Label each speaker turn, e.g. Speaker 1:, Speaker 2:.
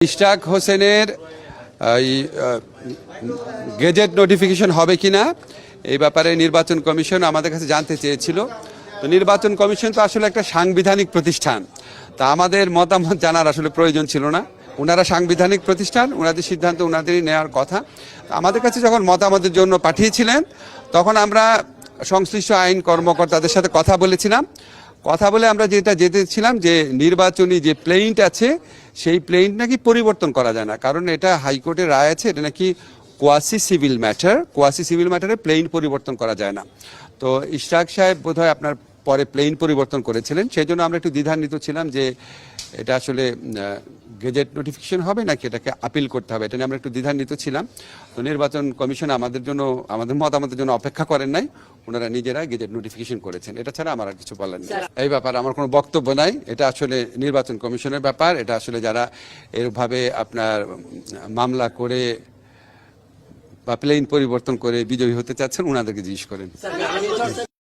Speaker 1: ইশরাক হোসেনের gazette notification হবে কিনা এই ব্যাপারে নির্বাচন কমিশন আমাদের কাছে জানতে চেয়েছিল। তো নির্বাচন কমিশন তো আসলে একটা সাংবিধানিক প্রতিষ্ঠান, তা আমাদের মতামত জানার আসলে প্রয়োজন ছিল না। ওনারা সাংবিধানিক প্রতিষ্ঠান, ওনাদের সিদ্ধান্ত ওনাদেরই নেওয়ার কথা। আমাদের কাছে যখন মতামতের জন্য পাঠিয়েছিলেন তখন আমরা সংশ্লিষ্ট আইন কর্মকর্তাদের সাথে কথা বলেছিলাম। কথা বলে আমরা যেটা জেনেছিলাম যে নির্বাচনী যে প্লেইন্ট আছে সেই প্লেইন্ট নাকি পরিবর্তন করা যায় না, কারণ এটা হাইকোর্টের রায় আছে, এটা নাকি কোয়াসি সিভিল ম্যাটারে প্লেইন পরিবর্তন করা যায় না। তো ইশরাক সাহেব বোধহয় আপনার পরে প্লেইন পরিবর্তন করেছিলেন, সেই জন্য আমরা একটু দ্বিধান্বিত ছিলাম যে এটা আসলে গেজেট নোটিফিকেশন হবে নাকি এটাকে আপিল করতে হবে, এটা নিয়ে আমরা একটু দ্বিধান্বিত ছিলাম। তো নির্বাচন কমিশন আমাদের মতামতের জন্য অপেক্ষা করেন নাই, ওনারা নিজেরা গেজেট নোটিফিকেশন করেছেন। এটা ছাড়া আমার আর কিছু বলার নেই এই ব্যাপারে, আমার কোনো বক্তব্য নাই। এটা আসলে নির্বাচন কমিশনের ব্যাপার, এটা আসলে যারা এরভাবে আপনার মামলা করে বা প্লেন পরিবর্তন করে বিজয়ী হতে চাচ্ছেন ওনাদেরকে জিজ্ঞেস করেন।